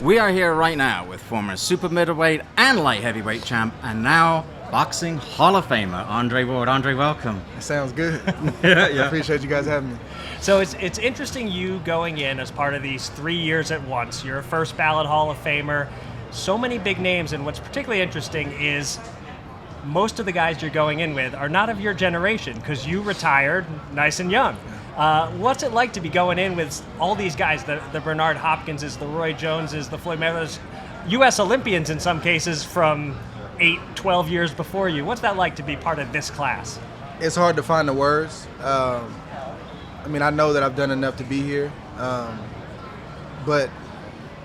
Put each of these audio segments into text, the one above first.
We are here right now with former super middleweight and light heavyweight champ, and now boxing Hall of Famer, Andre Ward. Andre, welcome. That sounds good. Yeah. I appreciate you guys having me. So it's interesting you going in as part of these 3 years at once. You're a first ballot Hall of Famer. So many big names, and what's particularly interesting is most of the guys you're going in with are not of your generation because you retired nice and young. What's it like to be going in with all these guys, the Bernard Hopkinses, the Roy Joneses, the Floyd Mayweathers, U.S. Olympians in some cases from 8, 12 years before you? What's that like to be part of this class? It's hard to find the words. I mean, I know that I've done enough to be here, but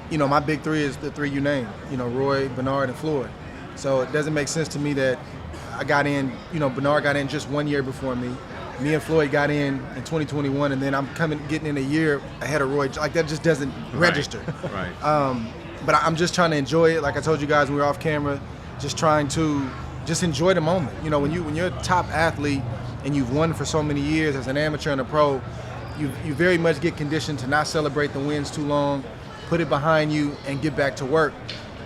you know, my big three is the three you named, you know, Roy, Bernard, and Floyd. So it doesn't make sense to me that I got in, you know, Bernard got in just 1 year before me. Me and Floyd got in 2021, and then I'm getting in a year ahead of Roy. Like, that just doesn't register. Right. But I'm just trying to enjoy it. Like I told you guys when we were off camera, just trying to just enjoy the moment. You know, when you're a top athlete and you've won for so many years as an amateur and a pro, you very much get conditioned to not celebrate the wins too long, put it behind you, and get back to work.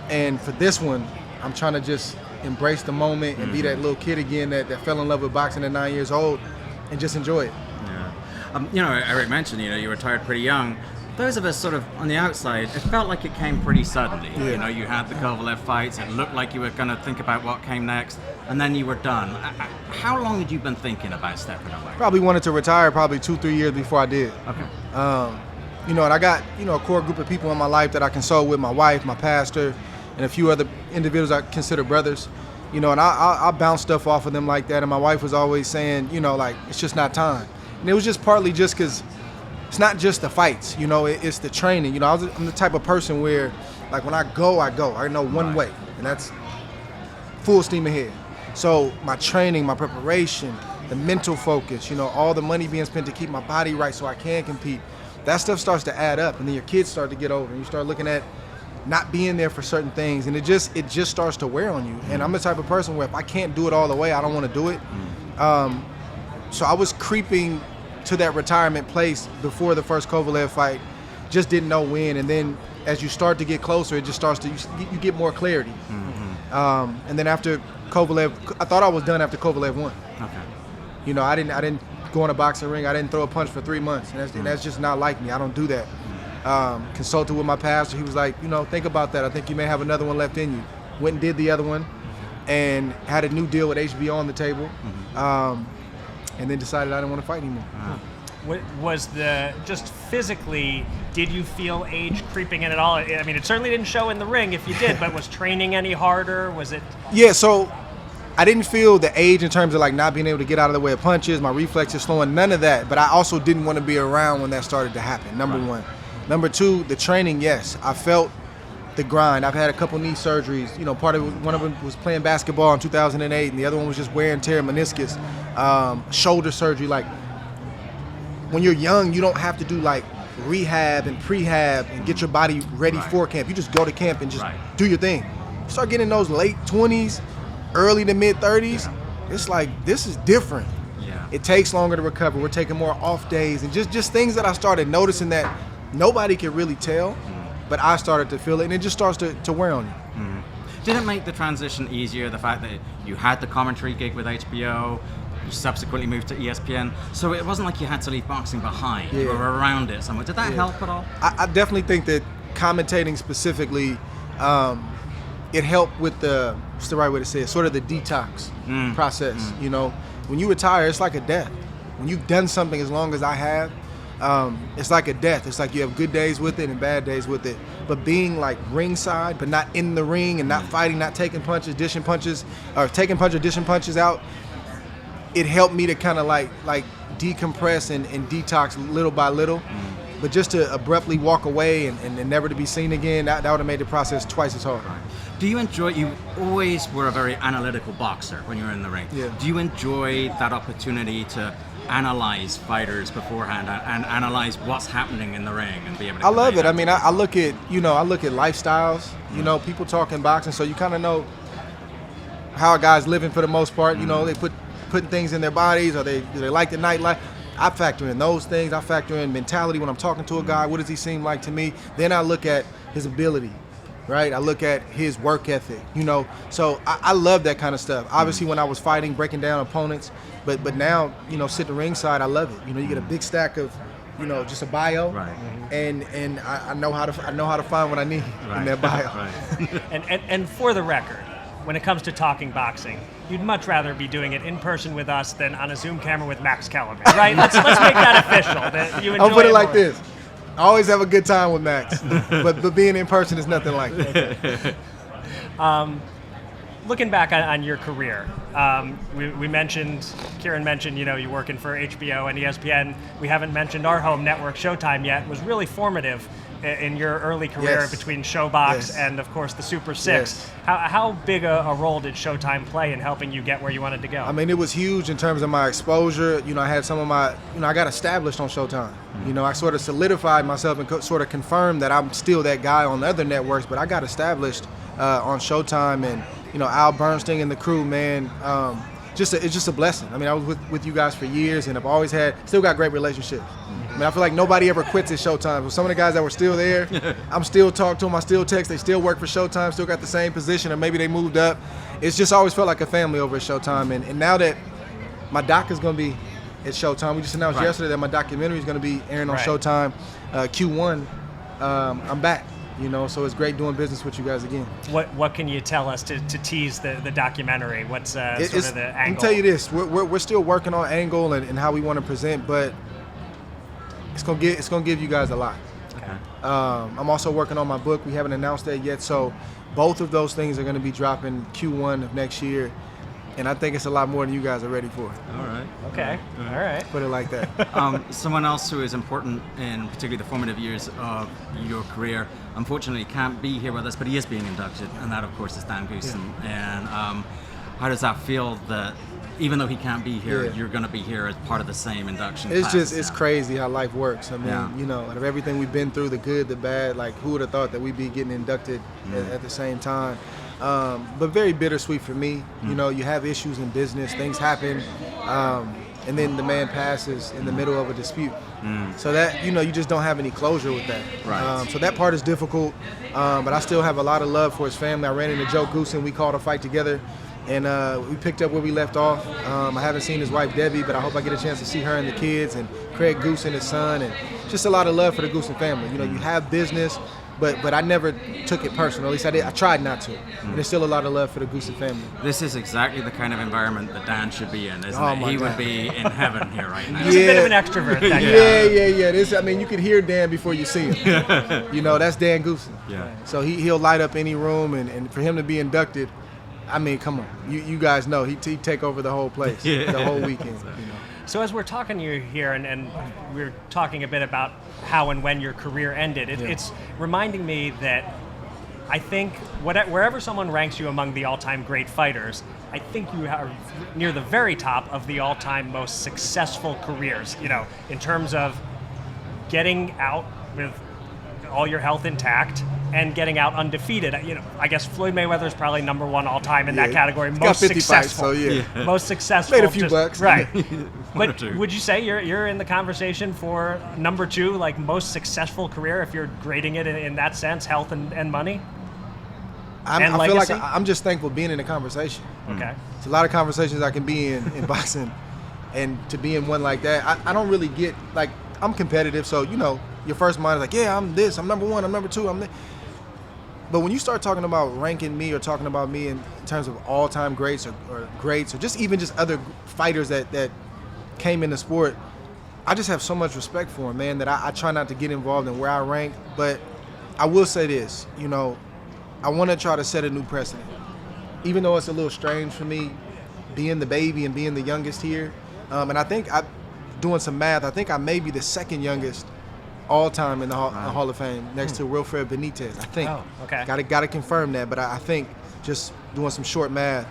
And for this one, I'm trying to just embrace the moment and be that little kid again that fell in love with boxing at 9 years old and just enjoy it. Yeah. You know, Eric mentioned, you know, you retired pretty young. Those of us sort of on the outside, it felt like it came pretty suddenly. Yeah. You know, you had the Kovalev fights, it looked like you were going to think about what came next, and then you were done. How long had you been thinking about stepping away? Probably wanted to retire probably 2-3 years before I did. Okay. You know, and I got, you know, a core group of people in my life that I consult with, my wife, my pastor, and a few other individuals I consider brothers. You know, and I bounce stuff off of them like that. And my wife was always saying, you know, like, it's just not time. And it was just partly just because it's not just the fights, you know, it's the training. You know, I'm the type of person where, like, when I go. I know one way, and that's full steam ahead. So my training, my preparation, the mental focus, you know, all the money being spent to keep my body right so I can compete, that stuff starts to add up. And then your kids start to get older, and you start looking at not being there for certain things, and it just starts to wear on you. And I'm the type of person where if I can't do it all the way, I don't want to do it. So I was creeping to that retirement place before the first Kovalev fight, just didn't know when. And then as you start to get closer, it just starts to, you get more clarity. And then after Kovalev, I thought I was done after Kovalev won. Okay. You know, I didn't go in a boxing ring, I didn't throw a punch for 3 months, and that's just not like me. I don't do that. Consulted with my pastor. He was like, you know, think about that. I think you may have another one left in you. Went and did the other one and had a new deal with HBO on the table, and then decided I didn't want to fight anymore. Was just physically, did you feel age creeping in at all? I mean, it certainly didn't show in the ring if you did, but was training any harder? Was it? Yeah, so I didn't feel the age in terms of like not being able to get out of the way of punches, my reflexes slowing, none of that. But I also didn't want to be around when that started to happen, number one. Number two, the training, yes. I felt the grind. I've had a couple knee surgeries. You know, one of them was playing basketball in 2008, and the other one was just wear and tear, meniscus, shoulder surgery. Like, when you're young, you don't have to do like rehab and prehab and get your body ready for camp. You just go to camp and just do your thing. You start getting in those late 20s, early to mid 30s, it's like, this is different. Yeah. It takes longer to recover. We're taking more off days, and just things that I started noticing that nobody could really tell, but I started to feel it, and it just starts to wear on you. Did it make the transition easier, the fact that you had the commentary gig with HBO, you subsequently moved to ESPN, so it wasn't like you had to leave boxing behind, you were around it somewhere. Did that help at all? I definitely think that commentating specifically, it helped with what's the right way to say it, sort of the detox process. You know, when you retire, it's like a death. When you've done something as long as I have, it's like a death. It's like you have good days with it and bad days with it. But being like ringside, but not in the ring and not fighting, not taking punches, dishing punches, or taking punches or dishing punches out, it helped me to kind of like decompress and detox little by little. But just to abruptly walk away and never to be seen again, that would have made the process twice as hard. Do you enjoy, you always were a very analytical boxer when you were in the ring. Yeah. Do you enjoy that opportunity to analyze fighters beforehand and analyze what's happening in the ring and be able to? I love it. I mean, I look at lifestyles, you know, people talking boxing, so you kind of know how a guy's living for the most part. You know, they putting things in their bodies, or do they like the nightlife. I factor in those things. I factor in mentality when I'm talking to a guy. What does he seem like to me? Then I look at his ability, right? I look at his work ethic, you know. So I love that kind of stuff. Obviously, when I was fighting, breaking down opponents, but now, you know, sitting ringside, I love it. You know, you get a big stack of, you know, just a bio, Right. and I know how to find what I need in that bio. Right. And for the record, when it comes to talking boxing, you'd much rather be doing it in person with us than on a Zoom camera with Max Kellerman, right? Let's make that official. That you enjoy I'll put it like more. this. I always have a good time with Max, but being in person is nothing like that. Looking back on your career, we mentioned, Kieran mentioned, you know, you're working for HBO and ESPN. We haven't mentioned our home network, Showtime, yet. It was really formative in your early career Yes. between SHOBOX Yes. and, of course, the Super 6. Yes. How big a role did Showtime play in helping you get where you wanted to go? I mean, it was huge in terms of my exposure. You know, I had some of my, you know, I got established on Showtime. You know, I sort of solidified myself and sort of confirmed that I'm still that guy on the other networks, but I got established on Showtime, and, you know, Al Bernstein and the crew, man, it's just a blessing. I mean, I was with you guys for years, and I've always still got great relationships. I mean, I feel like nobody ever quits at Showtime. But some of the guys that were still there, I'm still talking to them, I still text, they still work for Showtime, still got the same position, or maybe they moved up. It's just always felt like a family over at Showtime, and now that my doc is going to be at Showtime, we just announced yesterday that my documentary is going to be airing on Showtime Q1. I'm back. You know, so it's great doing business with you guys again. What can you tell us to tease the documentary? What's sort of the angle? Let me tell you this: we're still working on angle and how we want to present, but it's gonna give you guys a lot. Okay. I'm also working on my book. We haven't announced that yet, so both of those things are going to be dropping Q1 of next year, and I think it's a lot more than you guys are ready for. All right. Okay. All right. Put it like that. Someone else who is important in particularly the formative years of your career, unfortunately can't be here with us, but he is being inducted, and that, of course, is Dan Goosen. Yeah. And how does that feel that even though he can't be here, you're going to be here as part of the same induction It's class? it's crazy how life works. I mean, you know, out of everything we've been through, the good, the bad, like who would have thought that we'd be getting inducted at the same time? But very bittersweet for me. You know, you have issues in business, things happen, and then the man passes in the middle of a dispute. So that, you know, you just don't have any closure with that. Right. So that part is difficult, but I still have a lot of love for his family. I ran into Joe Goosen, we called a fight together, and we picked up where we left off. I haven't seen his wife Debbie, but I hope I get a chance to see her and the kids, and Craig Goosen, his son, and just a lot of love for the Goosen family. You know, you have business, but I never took it personal. At least I tried not to. And there's still a lot of love for the Goosen family. This is exactly the kind of environment that Dan should be in, isn't Oh, it? my He God. would be in heaven here right now. He's a bit of an extrovert. That guy. Yeah. This, I mean, you could hear Dan before you see him. You know, that's Dan Goosen. Yeah. So he'll light up any room, and for him to be inducted, I mean, come on. You guys know he'd take over the whole place, the whole weekend. You know. So as we're talking to you here, and we're talking a bit about how and when your career ended, it's reminding me that I think wherever someone ranks you among the all-time great fighters, I think you are near the very top of the all-time most successful careers, you know, in terms of getting out with all your health intact and getting out undefeated. You know, I guess Floyd Mayweather is probably number one all time in that category. He's Most got 50 successful. fights, so yeah. Most successful. Made a few bucks. Right. One or But two. would you say you're in the conversation for number two, like most successful career, if you're grading it in that sense, health and money? I feel like legacy? I'm just thankful being in the conversation. Okay. It's a lot of conversations I can be in boxing, and to be in one like that, I don't really get, like, I'm competitive, so, you know, your first mind is like, yeah, I'm this, I'm number one, I'm number two, I'm this. But when you start talking about ranking me or talking about me in terms of all-time greats or greats or just other fighters that came in the sport, I just have so much respect for them, man, that I try not to get involved in where I rank. But I will say this, you know, I want to try to set a new precedent. Even though it's a little strange for me being the baby and being the youngest here, and I think doing some math, I think I may be the second youngest all time in the Hall of Fame, next to Wilfred Benitez, I think. Oh, okay. Gotta confirm that, but I think just doing some short math,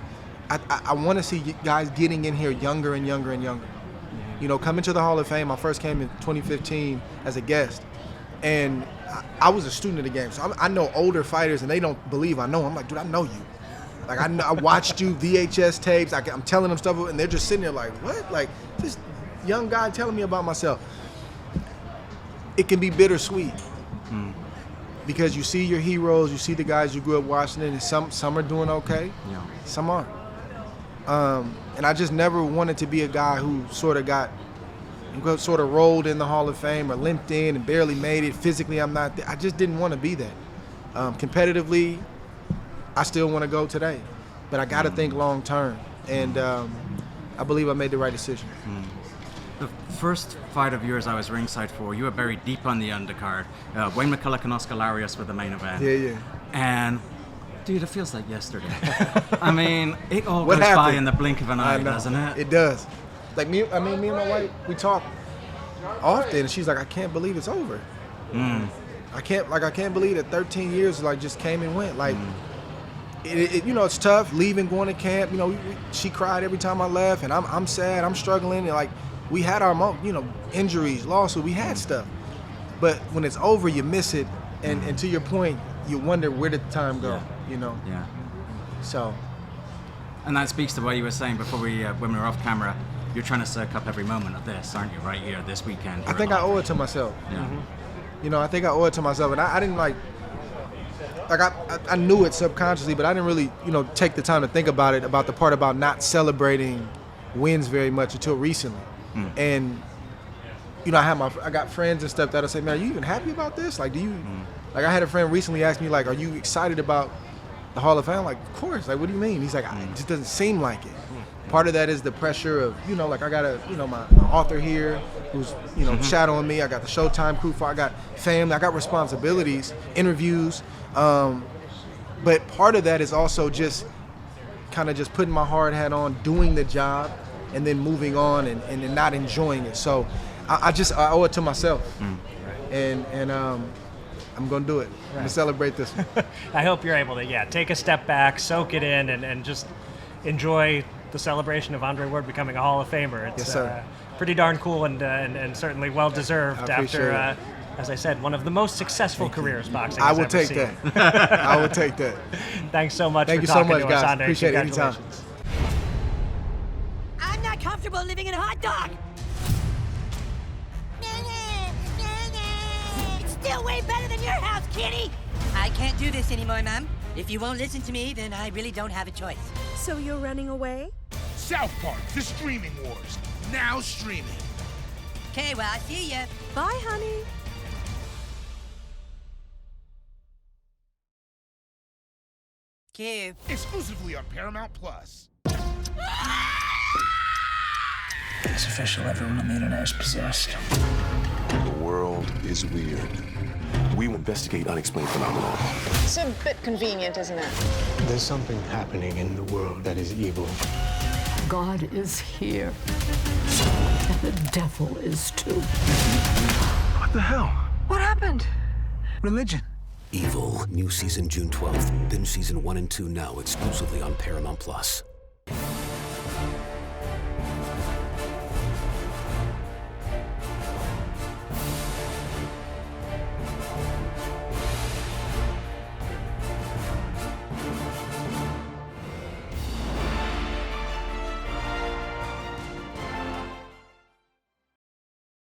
I want to see guys getting in here younger and younger and younger. You know, coming to the Hall of Fame, I first came in 2015 as a guest, and I was a student of the game, so I know older fighters, and they don't believe I know them. I'm like, dude, I know you. Like, I watched you VHS tapes. I'm telling them stuff, and they're just sitting there like, what? Like, just young guy telling me about myself. It can be bittersweet. Because you see your heroes, you see the guys you grew up watching, and some are doing okay, some aren't. And I just never wanted to be a guy who sort of rolled in the Hall of Fame or limped in and barely made it. Physically, I'm not there. I just didn't want to be that. Competitively, I still want to go today, but I got to think long term, and I believe I made the right decision. The first fight of yours I was ringside for, you were buried deep on the undercard. Wayne McCulloch and Oscar Larios were the main event. Yeah. And, dude, it feels like yesterday. I mean, it all goes by in the blink of an eye, doesn't it? It does. Like me and my wife, we talk often, and she's like, I can't believe it's over. I can't believe that 13 years like just came and went. Like, it's tough leaving, going to camp. She cried every time I left, and I'm sad. I'm struggling, and like. We had our, injuries, losses. We had stuff, but when it's over, you miss it, and to your point, you wonder where did the time go, Yeah. So. And that speaks to what you were saying before when we were off camera. You're trying to soak up every moment of this, aren't you? Right here, this weekend. I think I owe it to myself. Yeah. I think I owe it to myself, and I didn't I knew it subconsciously, but I didn't really, take the time to think about it, about the part about not celebrating wins very much until recently. And I got friends and stuff that'll say, man, are you even happy about this? Like, do you like I had a friend recently ask me, like, are you excited about the Hall of Fame? I'm like, of course. Like, what do you mean? He's like, it just doesn't seem like it. Part of that is the pressure of, like I got my author here who's, shadowing me. I got the Showtime crew, I got family, I got responsibilities, interviews. But part of that is also just kind of just putting my hard hat on, doing the job, and then moving on and not enjoying it. So I owe it to myself. And I'm going to do it. I'm going to celebrate this one. I hope you're able to, take a step back, soak it in, and just enjoy the celebration of Andre Ward becoming a Hall of Famer. It's yes, sir. Pretty darn cool and certainly well-deserved after, as I said, one of the most successful careers boxing has ever seen. That. I will take that. Thanks so much Thank for you so talking much, to guys. us, Andre. Appreciate it anytime. Congratulations. I'm not comfortable living in a hot dog. It's still way better than your house, kitty. I can't do this anymore, Mom. If you won't listen to me, then I really don't have a choice. So you're running away? South Park, The Streaming Wars, now streaming. Okay, well, I'll see ya. Bye, honey. Q. Exclusively on Paramount Plus. It's official, everyone on the internet is possessed. The world is weird. We investigate unexplained phenomena. It's a bit convenient, isn't it? There's something happening in the world that is evil. God is here. And the devil is too. What the hell? What happened? Religion. Evil, new season June 12th. Binge season 1 and 2 now exclusively on Paramount Plus.